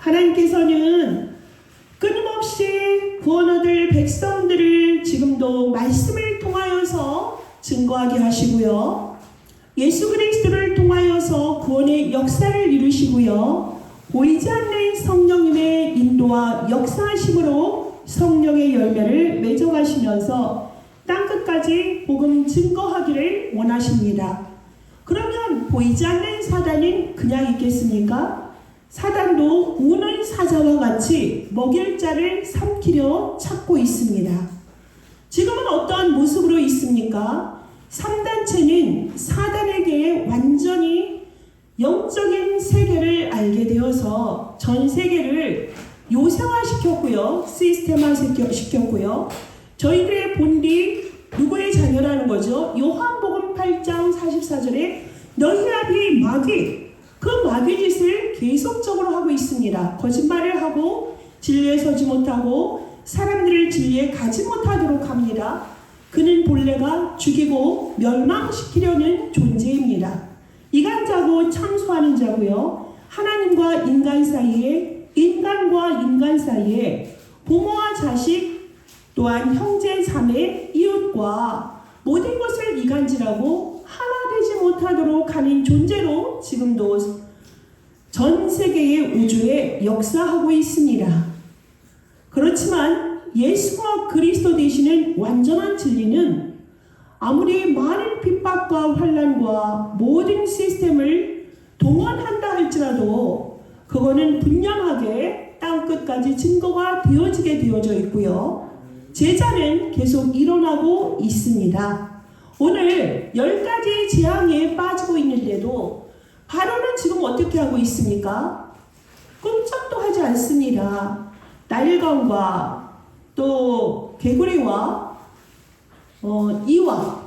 하나님께서는 끊임없이 구원 얻을 백성들을 지금도 말씀을 통하여서 증거하게 하시고요. 예수 그리스도를 통하여서 구원의 역사를 이루시고요. 보이지 않는 성령님의 인도와 역사하심으로 성령의 열매를 맺어가시면서 땅끝까지 복음 증거하기를 원하십니다. 그러면 보이지 않는 사단은 그냥 있겠습니까? 사단도 우는 사자와 같이 먹일 자를 삼키려 찾고 있습니다. 지금은 어떠한 모습으로 있습니까? 3단체는 사단에게 완전히 영적인 세계를 알게 되어서 전 세계를 요새화시켰고요. 시스템화시켰고요. 저희들의 본디 누구의 자녀라는 거죠? 요한복음 8장 44절에 너희 아비 마귀, 그 마귀짓을 계속적으로 하고 있습니다. 거짓말을 하고 진리에 서지 못하고 사람들을 진리에 가지 못하도록 합니다. 그는 본래가 죽이고 멸망시키려는 존재입니다. 이간자고 참소하는 자고요. 하나님과 인간 사이에, 인간과 인간 사이에, 부모와 자식 또한 형제 자매 이웃과 모든 것을 이간질하고 하나 되지 못하도록 하는 존재로 지금도 전 세계의 우주에 역사하고 있습니다. 그렇지만 예수와 그리스도 되시는 완전한 진리는 아무리 많은 핍박과 환난과 모든 시스템을 동원한다 할지라도 그거는 분명하게 땅끝까지 증거가 되어지게 되어져 있고요. 제자는 계속 일어나고 있습니다. 오늘 10가지 재앙에 빠지고 있는데도 바로는 지금 어떻게 하고 있습니까? 꼼짝도 하지 않습니다. 나일강과 또 개구리와 이와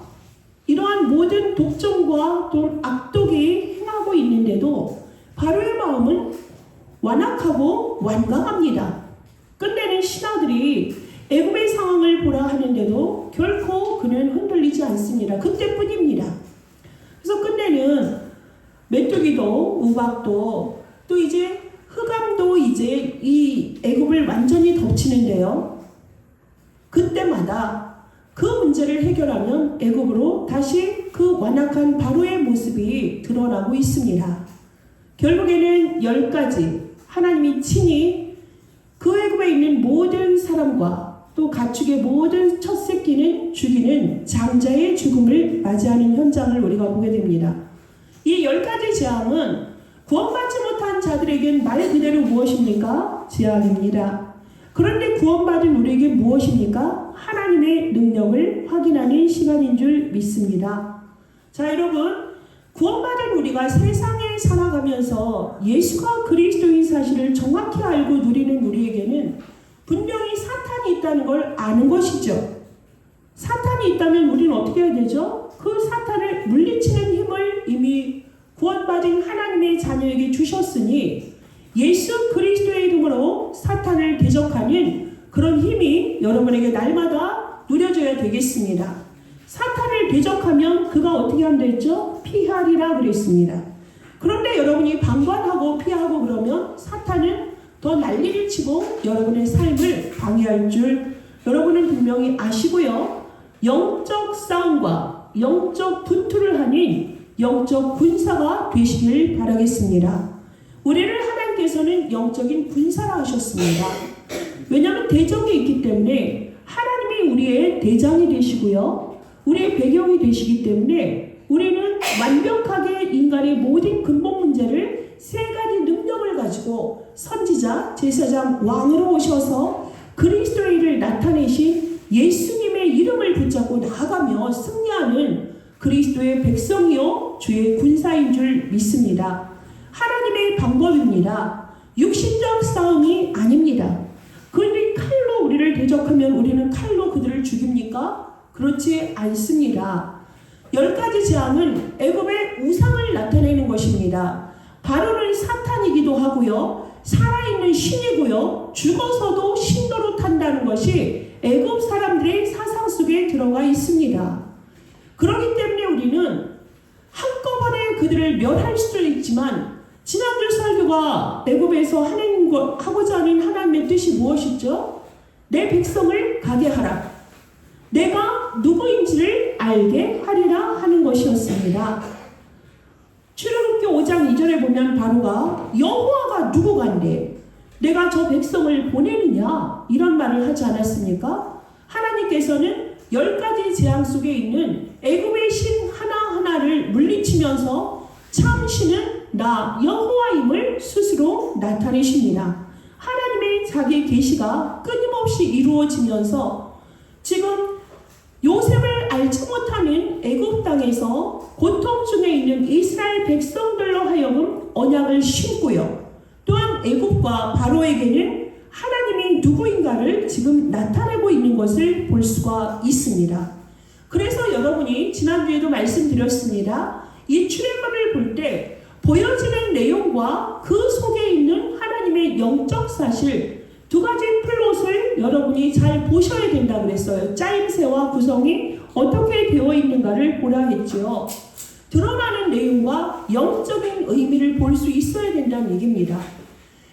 이러한 모든 독점과 또 악독이 행하고 있는데도 바로의 마음은 완악하고 완강합니다. 끝내는 신하들이 애굽의 상황을 보라 하는데도 결코 그는 흔들리지 않습니다. 그때뿐입니다. 그래서 끝내는 메뚜기도 우박도 또 이제 흑암도 이제 이 애굽을 완전히 덮치는데요. 그때마다 그 문제를 해결하면 애굽으로 다시 그 완악한 바로의 모습이 드러나고 있습니다. 결국에는 10가지 하나님이 친히 그 애굽에 있는 모든 사람과 또 가축의 모든 첫 새끼는 죽이는 장자의 죽음을 맞이하는 현장을 우리가 보게 됩니다. 이 10가지 재앙은 구원받지 못한 자들에겐 말 그대로 무엇입니까? 재앙입니다. 그런데 구원받은 우리에게 무엇입니까? 하나님의 능력을 확인하는 시간인 줄 믿습니다. 자, 여러분, 구원받은 우리가 세상에 살아가면서 예수가 그리스도인 사실을 정확히 알고 누리는 우리에게는 분명히 사탄이 있다는 걸 아는 것이죠. 사탄이 있다면 우리는 어떻게 해야 되죠? 그 사탄을 물리치는 힘을 이미 구원받은 하나님의 자녀에게 주셨으니 예수 그리스도의 이름으로 사탄을 대적하는 그런 힘이 여러분에게 날마다 누려져야 되겠습니다. 사탄을 대적하면 그가 어떻게 한다 했죠? 피하리라 그랬습니다. 그런데 여러분이 방관하고 피하고 그러면 사탄은 더 난리를 치고 여러분의 삶을 방해할 줄 여러분은 분명히 아시고요. 영적 싸움과 영적 분투를 하는 영적 군사가 되시길 바라겠습니다. 우리를 하나님께서는 영적인 군사라 하셨습니다. 왜냐하면 대적이 있기 때문에 하나님이 우리의 대장이 되시고요. 우리의 배경이 되시기 때문에 우리는 완벽하게 인간의 모든 근본 문제를 3가지 능력을 가지고 선지자, 제사장, 왕으로 오셔서 그리스도의 일을 나타내신 예수님의 이름을 붙잡고 나아가며 승리하는 그리스도의 백성이요 주의 군사인 줄 믿습니다. 하나님의 방법입니다. 육신적 싸움이 아닙니다. 그런데 칼로 우리를 대적하면 우리는 칼로 그들을 죽입니까? 그렇지 않습니다. 10가지 재앙은 애굽의 우상을 나타내는 것입니다. 바로는 사탄이기도 하고요. 살아있는 신이고요. 죽어서도 신도로 탄다는 것이 애굽 사람들의 사상 속에 들어가 있습니다. 그렇기 때문에 우리는 한꺼번에 그들을 멸할 수도 있지만 지난주 설교가 애굽에서 하나님 하고자 하는 하나님의 뜻이 무엇이죠? 내 백성을 가게 하라. 내가 누구인지를 알게 하리라 하는 것이었습니다. 출애굽기 5장 2절에 보면 바로가 여호와가 누구간데 내가 저 백성을 보내느냐 이런 말을 하지 않았습니까? 하나님께서는 10가지 재앙 속에 있는 애굽의 신 하나하나를 물리치면서 참 신은 나 여호와임을 스스로 나타내십니다. 하나님의 자기 계시가 끊임없이 이루어지면서 지금 요셉을 알지 못하는 애굽 땅에서 고통 중에 있는 이스라엘 백성들로 하여금 언약을 심고요. 또한 애굽과 바로에게는 하나님이 누구인가를 지금 나타내고 있는 것을 볼 수가 있습니다. 그래서 여러분이 지난주에도 말씀드렸습니다. 이 출애굽을 볼 때 보여지는 내용과 그 속에 있는 하나님의 영적 사실 두 가지 플롯을 여러분이 잘 보셔야 된다고 그랬어요. 짜임새와 구성이 어떻게 되어 있는가를 보라 했죠. 드러나는 내용과 영적인 의미를 볼 수 있어야 된다는 얘기입니다.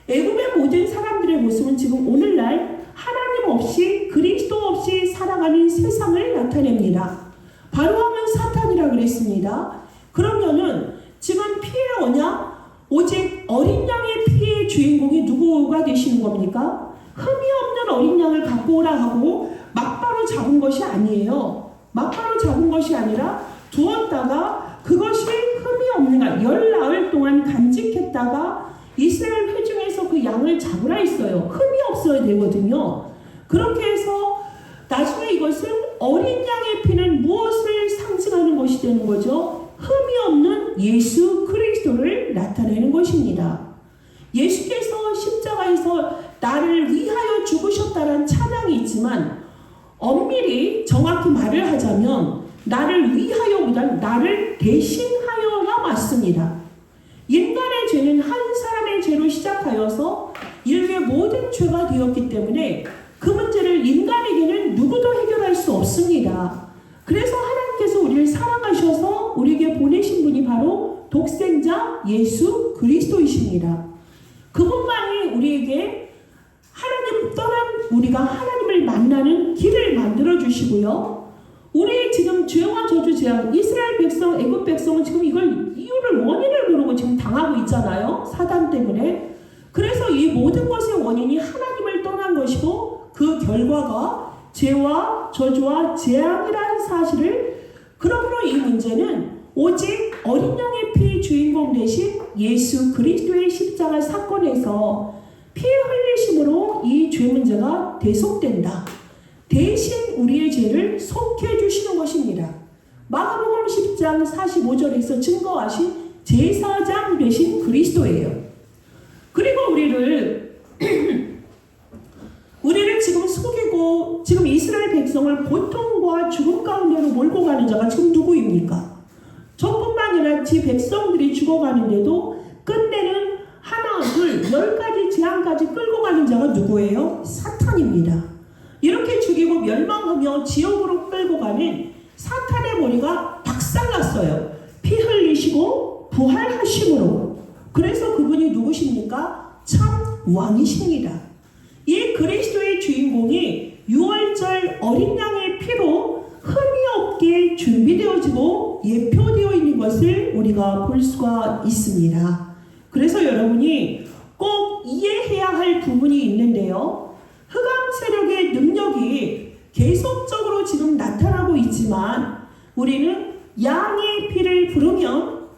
애굽의 모든 사람들의 모습은 지금 오늘날 하나님 없이 그리스도 없이 살아가는 세상을 나타냅니다. 바로왕은 사탄이라 그랬습니다. 그러면은 지금 피의 언약 오직 어린 양의 피의 주인공이 누구가 되시는 겁니까? 흠이 없는 어린 양을 갖고 오라 하고 막바로 잡은 것이 아니에요. 막바로 잡은 것이 아니라 두었다가 그것이 흠이 없는가 열나흘 동안 간직했다가 이스라엘 회중에서 그 양을 잡으라 했어요. 흠이 없어야 되거든요. 그렇게 해서 나중에 이것은 어린 양의 피는 무엇을 상징하는 것이 되는 거죠? 흠이 없는 예수 그리스도를 나타내는 것입니다. 예수께서 십자가에서 나를 위하여 죽으셨다는 찬양이 있지만 엄밀히 정확히 말을 하자면 나를 위하여보다 나를 대신하여가 맞습니다. 인간의 죄는 한 사람의 죄로 시작하여서 인류의 모든 죄가 되었기 때문에 그 문제를 인간에게는 누구도 해결할 수 없습니다. 그래서 하나님께서 우리를 사랑하셔서 우리에게 보내신 분이 바로 독생자 예수 그리스도이십니다. 그분만이 우리에게 하나님 떠난 우리가 하나님을 만나는 길을 만들어 주시고요. 우리의 지금 죄와 저주 재앙, 이스라엘 백성, 애굽 백성은 지금 이걸 이유를 원인을 모르고 지금 당하고 있잖아요. 사단 때문에. 그래서 이 모든 것의 원인이 하나님을 떠난 것이고 그 결과가 죄와 저주와 재앙이라는 사실을 그러므로 이 문제는 오직 어린 양의 피 주인공 되신 예수 그리스도의 십자가 사건에서 피 흘리심으로 이 죄 문제가 대속된다. 대신 우리의 죄를 속해 주시는 것입니다. 마가복음 10장 45절에서 증거하신 제사장 되신 그리스도예요. 그리고 우리를 지금 속이고 지금 이스라엘 백성을 고통과 죽음 가운데로 몰고 가는 자가 지금 누구입니까? 저뿐만 아니라 지 백성들이 죽어가는데도 끝내는 하나, 둘, 10가지 재앙까지 끌고 가는 자가 누구예요? 사탄입니다. 이렇게 죽이고 멸망하며 지옥으로 끌고 가는 사탄의 머리가 박살났어요. 피 흘리시고 부활하심으로. 그래서 그분이 누구십니까? 참 왕이십니다. 이 그리스도의 주인공이 6월절 어린 양의 피로 흠이 없게 준비되어지고 예표되어 있는 것을 우리가 볼 수가 있습니다. 그래서 여러분이 꼭 이해해야 할 부분이 있는데요. 흑암 세력의 능력이 계속적으로 지금 나타나고 있지만 우리는 양의 피를 부르면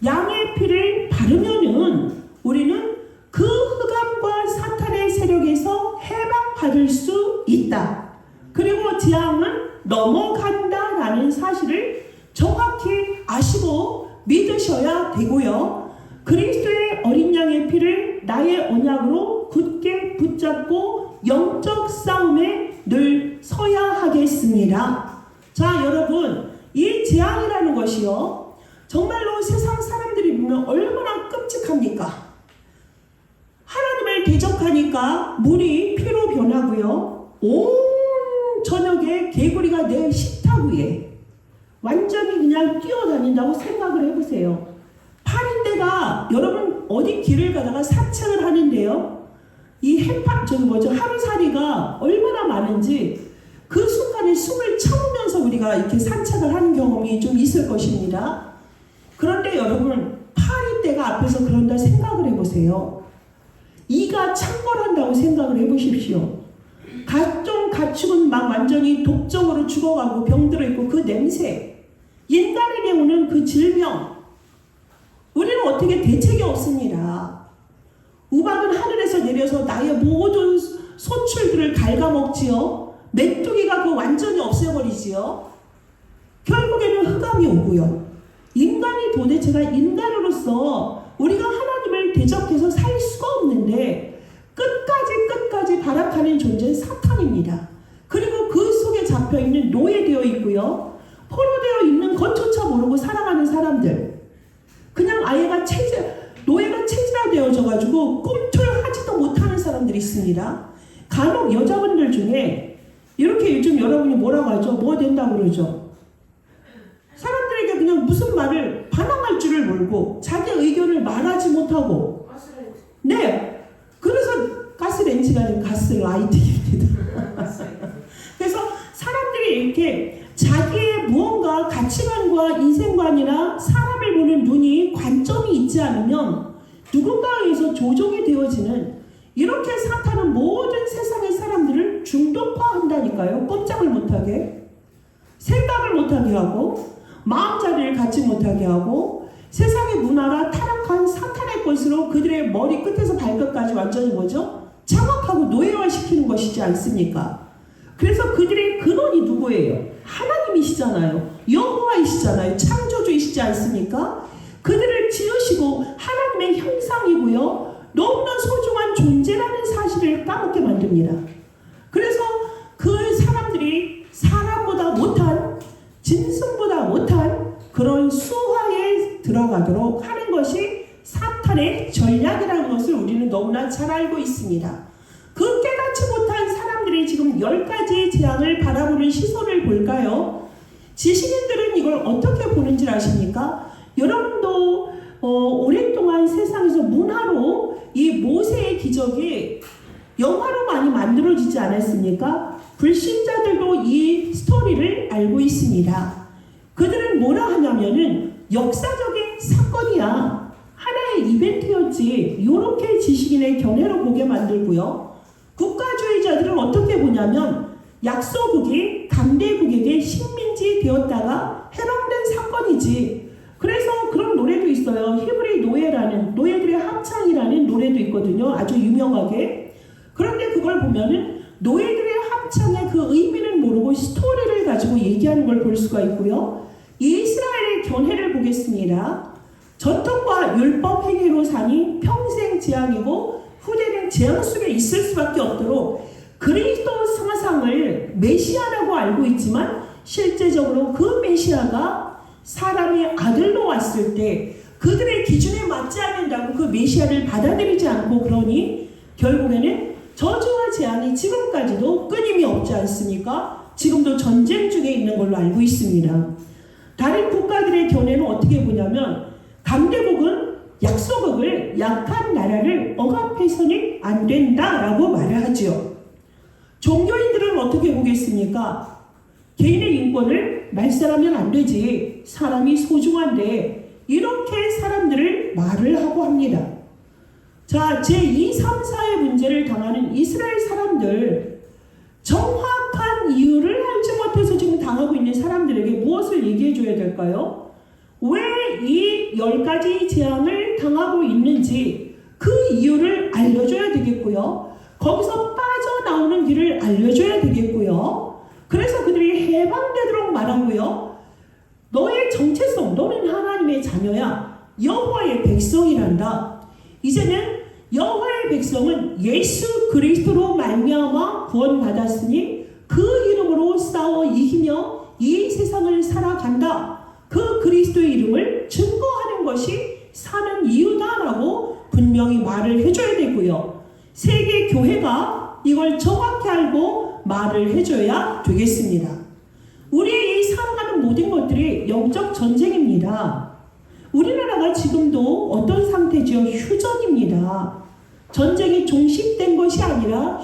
양의 피를 바르면은 우리는 그 흑암과 사탄의 세력에서 해방받을 수 있다. 그리고 재앙은 넘어간다라는 사실을 정확히 아시고 믿으셔야 되고요. 그리스도의 어린 양의 피를 나의 언약으로 굳게 붙잡고 영적 싸움에 늘 서야 하겠습니다. 자, 여러분, 이 재앙이라는 것이요, 정말로 세상 사람들이 보면 얼마나 끔찍합니까? 하나님을 대적하니까 물이 피로 변하고요, 온 저녁에 개구리가 내 식탁 위에 완전히 그냥 뛰어다닌다고 생각을 해보세요. 8인대가 여러분 어디 길을 가다가 산책을 하는데요, 이 하루살이가 얼마나 많은지 그 순간에 숨을 참으면서 우리가 이렇게 산책을 하는 경험이 좀 있을 것입니다. 그런데 여러분, 파리떼가 앞에서 그런다 생각을 해보세요. 이가 창궐한다고 생각을 해보십시오. 각종 가축은 막 완전히 독점으로 죽어가고 병들어 있고 그 냄새, 인간에게 오는 그 질병, 우리는 어떻게 대책이 없습니다. 우박은 하늘에서 내려서 나의 모든 소출들을 갉아먹지요. 메뚜기가 그 완전히 없애버리지요. 결국에는 흑암이 오고요. 인간이 도대체가 인간으로서 우리가 하나님을 대적해서 살 수가 없는데 끝까지 발악하는 존재는 사탄입니다. 그리고 그 속에 잡혀있는 노예되어 있고요. 포로되어 있는 것조차 모르고 살아가는 사람들. 그냥 노예가 체질화되어져가지고 꿈틀하지도 못하는 사람들이 있습니다. 간혹 여자분들 중에 이렇게 요즘 여러분이 뭐라고 하죠? 뭐 된다고 그러죠? 사람들에게 그냥 무슨 말을 반항할 줄을 모르고 자기 의견을 말하지 못하고 네, 그래서 가스렌지가 아니라 가스라이팅입니다. 그래서 사람들이 이렇게 자기의 무언가 가치관과 인생관이나 사람을 보는 눈이 관점이 있지 않으면 누군가에 의해서 조종이 되어지는 이렇게 사탄은 모든 세상의 사람들을 중독화한다니까요. 꼼짝을 못하게, 생각을 못하게 하고, 마음자리를 갖지 못하게 하고, 세상의 문화라 타락한 사탄의 것으로 그들의 머리 끝에서 발끝까지 완전히 뭐죠? 장악하고 노예화시키는 것이지 않습니까? 그래서 그들의 근원이 누구예요? 하나님이시잖아요. 여호와이시잖아요. 창조주이시지 않습니까? 그들을 지으시고 하나님의 형상이고요. 너무나 소중한 존재라는 사실을 까먹게 만듭니다. 그래서 그 사람들이 사람보다 못한, 짐승보다 못한 그런 수화에 들어가도록 하는 것이 사탄의 전략이라는 것을 우리는 너무나 잘 알고 있습니다. 그 깨닫지 못한 사람들이 지금 10가지의 재앙을 바라보는 시선을 볼까요? 지식인들은 이걸 어떻게 보는지 아십니까? 여러분도 오랫동안 세상에서 문화로 이 모세의 기적이 영화로 많이 만들어지지 않았습니까? 불신자들도 이 스토리를 알고 있습니다. 그들은 뭐라 하냐면은 역사적인 사건이야. 하나의 이벤트였지. 이렇게 지식인의 견해로 보게 만들고요. 국가주의자들은 어떻게 보냐면 약소국이 강대국에게 식민지 되었다가 해방된 사건이지. 그래서 그런 노래도 있어요. 히브리 노예들의 합창이라는 노래도 있거든요. 아주 유명하게. 그런데 그걸 보면은 노예들의 합창의 그 의미를 모르고 스토리를 가지고 얘기하는 걸 볼 수가 있고요. 이스라엘의 견해를 보겠습니다. 전통과 율법 행위로 사니 평생 재앙이고 후대는 재앙 속에 있을 수밖에 없도록 그리스도 사상을 메시아라고 알고 있지만 실제적으로 그 메시아가 사람의 아들로 왔을 때 그들의 기준에 맞지 않는다고 그 메시아를 받아들이지 않고 그러니 결국에는 저주와 재앙이 지금까지도 끊임이 없지 않습니까? 지금도 전쟁 중에 있는 걸로 알고 있습니다. 다른 국가들의 견해는 어떻게 보냐면 강대국은 약소국을 약한 나라를 억압해서는 안 된다라고 말을 하죠. 종교인들은 어떻게 보겠습니까? 개인의 인권을 말살하면 안 되지. 사람이 소중한데 이렇게 사람들을 말을 하고 합니다. 자, 제2, 3, 4의 문제를 당하는 이스라엘 사람들, 정확한 이유를 알지 못해서 지금 당하고 있는 사람들에게 무엇을 얘기해 줘야 될까요? 왜 이 10가지 재앙을 당하고 있는지 그 이유를 알려줘야 되겠고요. 거기서 빠져나오는 길을 알려줘야 되겠고요. 그래서 그들이 해방되도록 말하고요. 너의 정체성, 너는 하나님의 자녀야. 여호와의 백성이란다. 이제는 여호와의 백성은 예수 그리스도로 말미암아 구원받았으니 그 이름으로 싸워 이기며 이 세상을 살아간다. 그 그리스도의 이름을 증거하는 것이 사는 이유다라고 분명히 말을 해줘야 되고요. 세계 교회가 이걸 정확히 알고 말을 해줘야 되겠습니다. 우리의 이 살아가는 모든 것들이 영적 전쟁입니다. 우리나라가 지금도 어떤 상태죠? 휴전입니다. 전쟁이 종식된 것이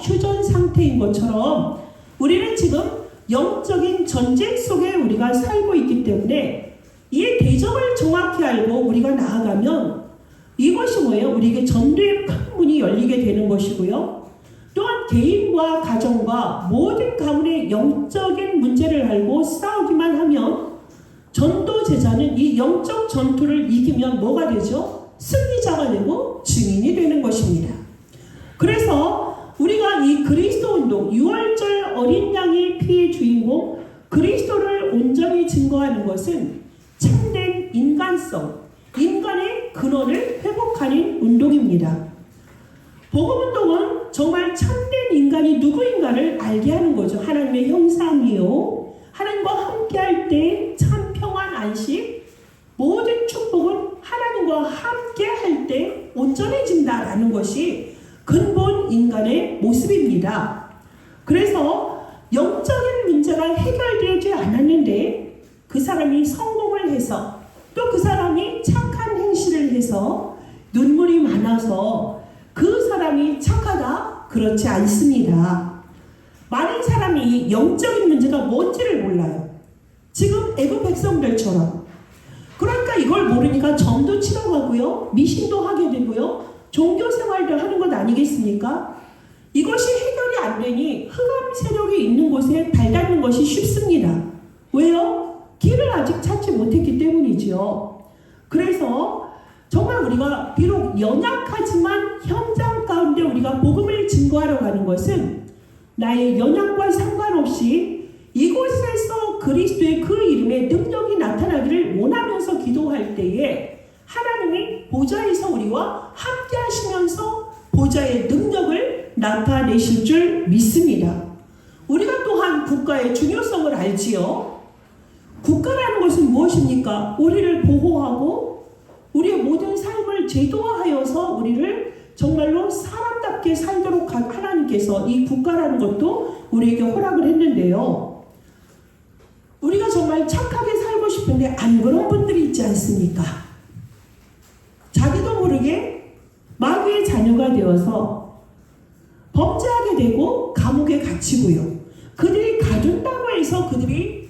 휴전 상태인 것처럼 우리는 지금 영적인 전쟁 속에 우리가 살고 있기 때문에 이 대적을 정확히 알고 우리가 나아가면 이것이 뭐예요? 우리에게 전도의 큰 문이 열리게 되는 것이고요. 또한 개인과 가정과 모든 가문의 영적인 문제를 알고 싸우기만 하면 전도 제자는 이 영적 전투를 이기면 뭐가 되죠? 승리자가 되고 증인이 되는 것입니다. 그래서 우리가 이 그리스도 운동, 6월절 어린 양의 피의 주인공 그리스도를 온전히 증거하는 것은 참된 인간성, 인간의 근원을 회복하는 운동입니다. 복음운동은 정말 참된 인간이 누구인가를 알게 하는 거죠. 하나님의 형상이요, 하나님과 함께할 때 참 평안 안식, 모든 축복은 하나님과 함께할 때 온전해진다라는 것이 근본 인간의 모습입니다. 그래서 영적인 문제가 해결되지 않았는데 그 사람이 성공을 해서 또 그 사람이 착한 행실을 해서 눈물이 많아서 그 사람이 착하다? 그렇지 않습니다. 많은 사람이 영적인 문제가 뭔지를 몰라요. 지금 애국 백성들처럼. 그러니까 이걸 모르니까 점도 치러 가고요, 미신도 하게 되고요, 종교 생활도 하는 것 아니겠습니까? 이것이 해결이 안 되니 흑암 세력이 있는 곳에 발닿는 것이 쉽습니다. 왜요? 길을 아직 찾지 못했기 때문이죠. 그래서 정말 우리가 비록 연약하지만 현장 가운데 우리가 복음을 증거하러 가는 것은 나의 연약과 상관없이 이곳에서 그리스도의 그 이름의 능력이 나타나기를 원하면서 기도할 때에 하나님이 보좌에서 우리와 함께 하시면서 보좌의 능력을 나타내실 줄 믿습니다. 우리가 또한 국가의 중요성을 알지요. 국가라는 것은 무엇입니까? 우리를 보호하고 우리의 모든 삶을 제도화하여서 우리를 정말로 사람답게 살도록 하나님께서 이 국가라는 것도 우리에게 허락을 했는데요. 우리가 정말 착하게 살고 싶은데 안 그런 분들이 있지 않습니까? 자기도 모르게 마귀의 자녀가 되어서 범죄하게 되고 감옥에 갇히고요. 그들이 가둔다고 해서 그들이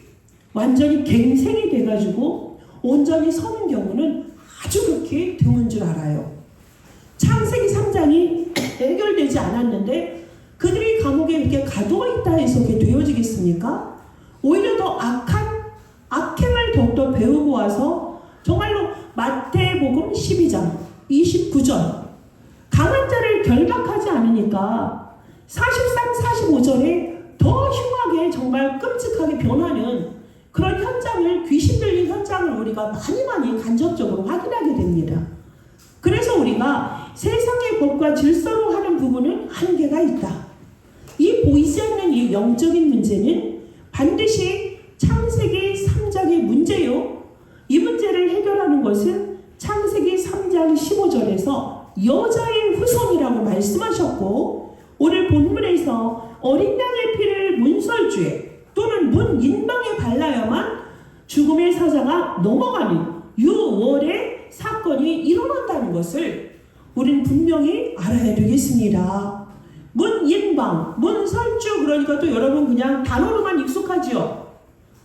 완전히 갱생이 돼가지고 온전히 서는 경우는 아주 그렇게 드문 줄 알아요. 창세기 3장이 해결되지 않았는데 그들이 감옥에 이렇게 가두어 있다 해서 그게 되어지겠습니까? 오히려 더 악행을 더욱더 배우고 와서 정말로 마태복음 12장 29절 강한 자를 결박하지 않으니까 43, 45절에 더 흉하게 정말 끔찍하게 변하는 그런 현장을, 귀신 들린 현장을 우리가 많이 간접적으로 확인하게 됩니다. 그래서 우리가 세상의 법과 질서로 하는 부분은 한계가 있다. 이 보이지 않는 이 영적인 문제는 반드시 창세기 3장의 문제요. 이 문제를 해결하는 것은 창세기 3장 15절에서 여자의 후손이라고 말씀하셨고, 오늘 본문에서 어린 양의 피를 문설주에 또는 문인방에 발라야만 죽음의 사자가 넘어가는 유월의 사건이 일어난다는 것을 우리는 분명히 알아야 되겠습니다. 문인방, 문설주, 그러니까 또 여러분 그냥 단어로만 익숙하지요.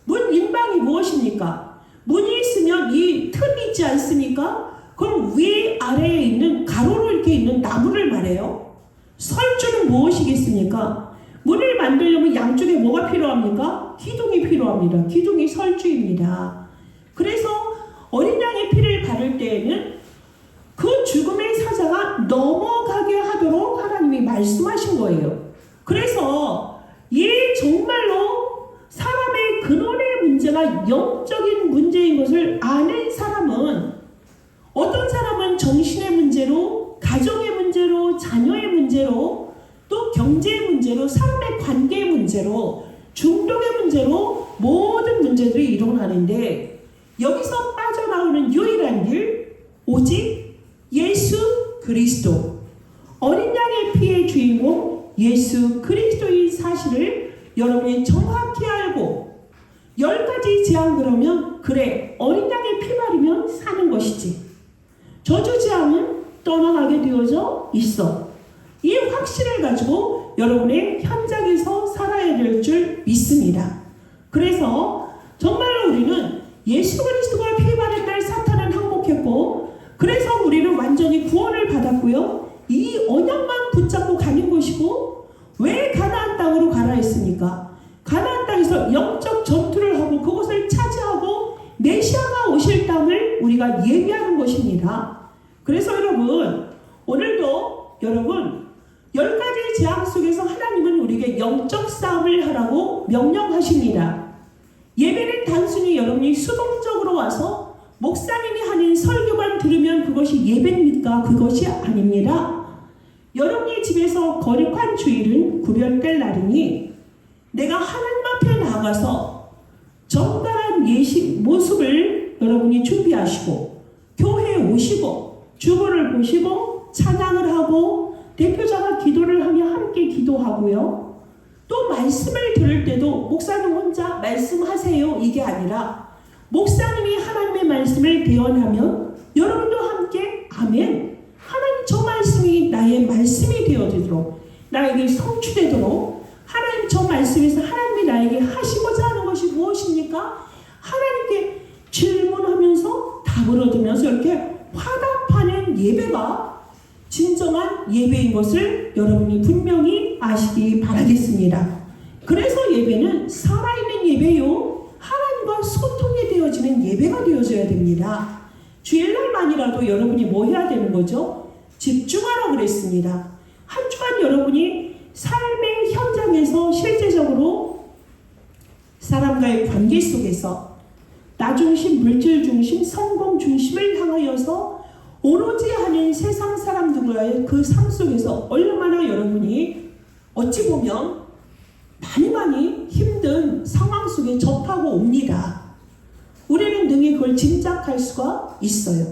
문인방이 무엇입니까? 문이 있으면 이 틈이 있지 않습니까? 그럼 위 아래에 있는 가로로 이렇게 있는 나무를 말해요. 설주는 무엇이겠습니까? 문을 만들려면 양쪽에 뭐가 필요합니까? 기둥이 필요합니다. 기둥이 설주입니다. 그래서 어린 양의 피를 바를 때에는 그 죽음의 사자가 넘어가게 하도록 하나님이 말씀하신 거예요. 그래서 정말로 사람의 근원의 문제가 영적인 문제인 것을 아는 사람은, 어떤 사람은 정신의 문제로, 가정의 문제로, 자녀의 문제로, 또 경제의 문제로, 사람의 관계의 문제로, 중독의 문제로 모든 문제들이 일어나는데 여기서 빠져나오는 유일한 길, 오직 예수 그리스도, 어린 양의 피의 주인공 예수 그리스도의 사실을 여러분이 정확히 알고 10가지 재앙 그러면 그래 어린 양의 피 바르면 사는 것이지, 저주 재앙은 떠나가게 되어져 있어. 이 확신을 가지고 여러분의 현장에서 살아야 될 줄 믿습니다. 그래서 정말로 우리는 예수 그리스도가 피바른 날 사탄은 항복했고, 그래서 우리는 완전히 구원을 받았고요. 이 언약만 붙잡고 가는 것이고, 왜 가나안 땅으로 가라 했습니까? 가나안 땅에서 영적 전투를 하고 그것을 차지하고 메시아가 오실 땅을 우리가 예비하는 것입니다. 그래서 여러분, 오늘도 여러분 10가지 재앙 속에서 하나님은 우리에게 영적 싸움을 하라고 명령하십니다. 예배는 단순히 여러분이 수동적으로 와서 목사님이 하는 설교만 들으면 그것이 예배입니까? 그것이 아닙니다. 여러분이 집에서 거룩한 주일은 구별될 날이니 내가 하나님 앞에 나가서 정갈한 예식 모습을 여러분이 준비하시고 교회에 오시고 주보를 보시고 찬양을 하고 대표자가 기도를 하며 함께 기도하고요. 또 말씀을 들을 때도 목사님 혼자 말씀하세요 이게 아니라 목사님이 하나님의 말씀을 대언하면 여러분도 함께 아멘, 하나님 저 말씀이 나의 말씀이 되어지도록 나에게 성취되도록 하나님 저 말씀에서 하나님이 나에게 하시고자 하는 것이 무엇입니까? 하나님께 질문하면서 답을 얻으면서 이렇게 화답하는 예배가 진정한 예배인 것을 여러분이 분명히 아시기 바라겠습니다. 그래서 예배는 살아있는 예배요, 하나님과 소통이 되어지는 예배가 되어져야 됩니다. 주일날만이라도 여러분이 뭐 해야 되는 거죠? 집중하라고 그랬습니다. 한 주간 여러분이 삶의 현장에서 실제적으로 사람과의 관계 속에서 나 중심, 물질 중심, 성공 중심을 향하여서 오로지 하는 세상 사람들과의 그 삶 속에서 얼마나 여러분이 어찌 보면 많이 힘든 상황 속에 접하고 옵니다. 우리는 능히 그걸 짐작할 수가 있어요.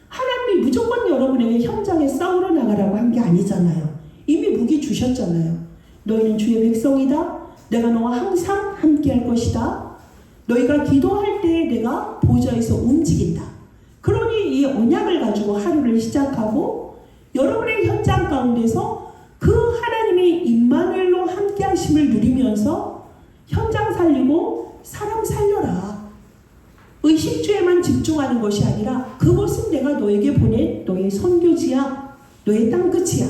하나님이 무조건 여러분에게 현장에 싸우러 나가라고 한 게 아니잖아요. 이미 무기 주셨잖아요. 너희는 주의 백성이다. 내가 너와 항상 함께 할 것이다. 너희가 기도할 때 내가 보좌에서 움직인다. 그러니 이 언약을 가지고 하루를 시작하고 여러분의 현장 가운데서 그 하나님의 임마누엘로 함께 하심을 누리면서 현장 살리고 사람 살려라. 의식주에만 집중하는 것이 아니라 그것은 내가 너에게 보낸 너의 선교지야, 너의 땅끝이야.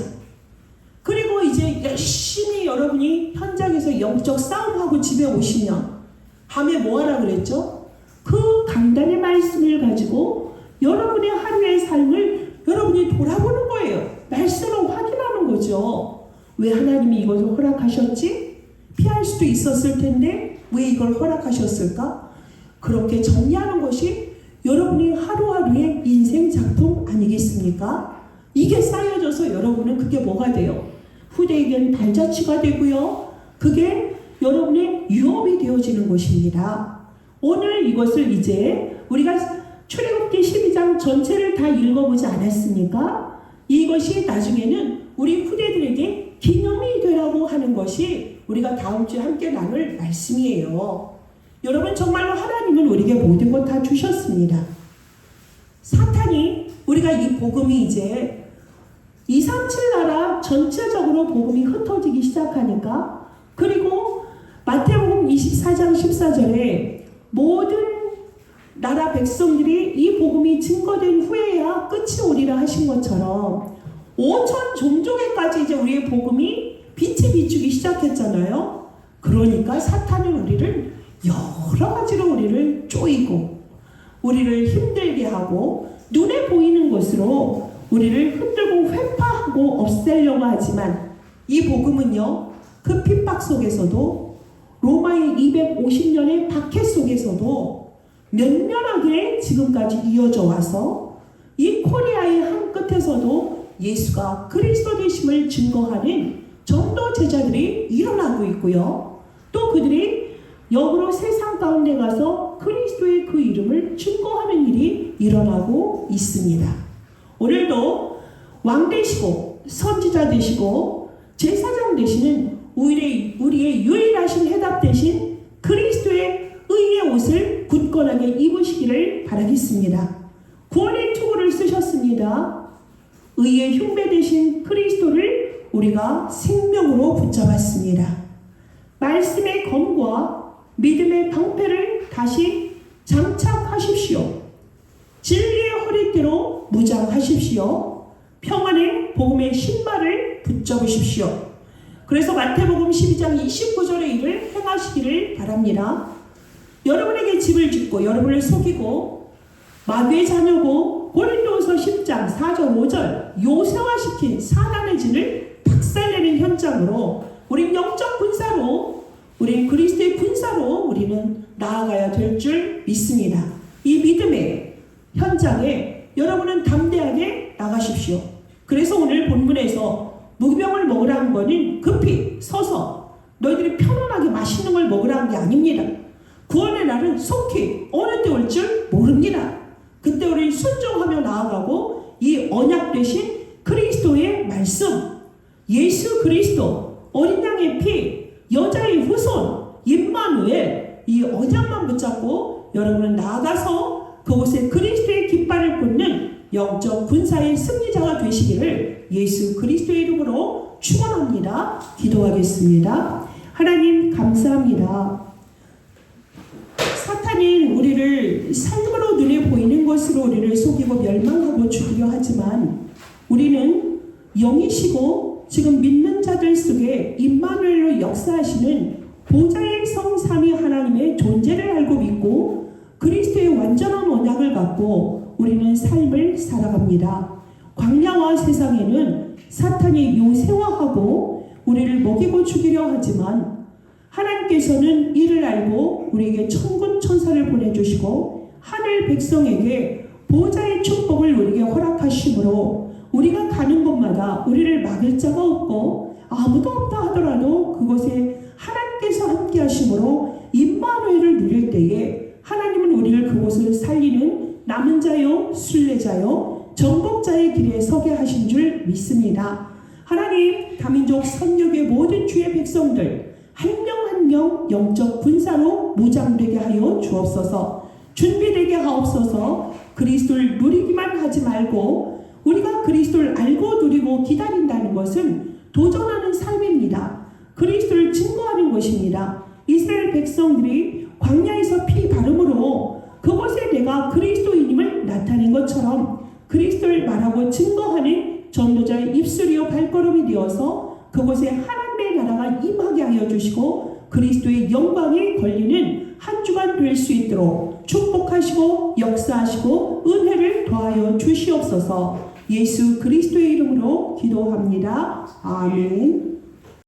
그리고 이제 열심히 여러분이 현장에서 영적 싸움하고 집에 오시면 밤에 뭐하라 그랬죠? 그 강단의 말씀을 가지고 여러분의 하루의 삶을 여러분이 돌아보는 거예요. 말씀으로 확인하는 거죠. 왜 하나님이 이것을 허락하셨지? 피할 수도 있었을 텐데 왜 이걸 허락하셨을까? 그렇게 정리하는 것이 여러분이 하루하루의 인생 작품 아니겠습니까? 이게 쌓여져서 여러분은 그게 뭐가 돼요? 후대에겐 발자취가 되고요. 그게 여러분의 유업이 되어지는 것입니다. 오늘 이것을 이제 우리가 출애굽기 12장 전체를 다 읽어보지 않았습니까? 이것이 나중에는 우리 후대들에게 기념이 되라고 하는 것이 우리가 다음 주에 함께 나눌 말씀이에요. 여러분 정말로 하나님은 우리에게 모든 것 다 주셨습니다. 사탄이 우리가 이 복음이 이제 237 나라 전체적으로 복음이 흩어지기 시작하니까, 그리고 마태복음 24장 14절에 모든 나라 백성들이 이 복음이 증거된 후에야 끝이 오리라 하신 것처럼 5천 종족에까지 이제 우리의 복음이 빛이 비추기 시작했잖아요. 그러니까 사탄은 우리를 여러 가지로 우리를 쪼이고 우리를 힘들게 하고 눈에 보이는 것으로 우리를 흔들고 회파하고 없애려고 하지만 이 복음은요, 그 핍박 속에서도 로마의 250년의 박해 속에서도 면면하게 지금까지 이어져 와서 이 코리아의 한 끝에서도 예수가 그리스도 되심을 증거하는 전도 제자들이 일어나고 있고요. 또 그들이 역으로 세상 가운데 가서 그리스도의 그 이름을 증거하는 일이 일어나고 있습니다. 오늘도 왕 되시고 선지자 되시고 제사장 되시는 우리의 유일하신 해답 되신 그리스도의 의의 옷을 굳건하게 입으시기를 바라겠습니다. 구원의 투구를 쓰셨습니다. 의의 흉배 되신 그리스도를 우리가 생명으로 붙잡았습니다. 말씀의 검과 믿음의 방패를 다시 장착하십시오. 진리의 허리띠로 무장하십시오. 평안의 복음의 신발을 붙잡으십시오. 그래서 마태복음 12장 29절의 일을 행하시기를 바랍니다. 여러분에게 집을 짓고 여러분을 속이고 마귀의 자녀고 고린도후서 10장 4절 5절 요새화시킨 사단의 진을 박살내는 현장으로 우린 영적 군사로 우린 그리스도의 군사로 우리는 나아가야 될 줄 믿습니다. 이 믿음의 현장에 여러분은 담대하게 나가십시오. 그래서 오늘 본문에서 무병을 먹으라 한 거는 급히 서서 너희들이 편안하게 맛있는 걸 먹으라 한 게 아닙니다. 구원의 날은 속히 어느 때 올 줄 모릅니다. 그때 우리 순종하며 나아가고 이 언약 되신 그리스도의 말씀, 예수 그리스도, 어린 양의 피, 여자의 후손, 임마누엘, 이 언약만 붙잡고 여러분은 나아가서 그곳에 그리스도의 깃발을 꽂는 영적 군사의 승리자가 되시기를 예수 그리스도의 이름으로 축원합니다. 기도하겠습니다. 하나님 감사합니다. 사탄이 우리를 삶으로 눈에 보이는 것으로 우리를 속이고 멸망하고 죽이려 하지만 우리는 영이시고 지금 믿는 자들 속에 임마누엘로 역사하시는 보좌의 성 삼위 하나님의 존재를 알고 믿고 그리스도의 완전한 언약을 갖고 우리는 삶을 살아갑니다. 광야와 세상에는 사탄이 요새화하고 우리를 먹이고 죽이려 하지만 하나님께서는 이를 알고 우리에게 천군 천사를 보내주시고 하늘 백성에게 보좌의 축복을 우리에게 허락하심으로 우리가 가는 곳마다 우리를 막을 자가 없고 아무도 없다 하더라도 그곳에 하나님께서 함께 하심으로 임마누엘을 누릴 때에 하나님은 우리를 그곳을 살리는 남은 자요 순례자요 정복자의 길에 서게 하신 줄 믿습니다. 하나님 다민족 선역의 모든 주의 백성들 한 명 한 명 영적 군사로 무장되게 하여 주옵소서. 준비되게 하옵소서. 그리스도를 누리기만 하지 말고 우리가 그리스도를 알고 누리고 기다린다는 것은 도전하는 삶입니다. 그리스도를 증거하는 것입니다. 이스라엘 백성들이 광야에서 피 바름으로 그곳에 내가 그리스도인임을 나타낸 것처럼 그리스도를 말하고 증거하는 전도자의 입술이요 발걸음이 되어서 그곳에 하나님의 나라가 임하게 하여 주시고 그리스도의 영광이 걸리는 한 주간 될 수 있도록 축복하시고 역사하시고 은혜를 더하여 주시옵소서. 예수 그리스도의 이름으로 기도합니다. 아멘.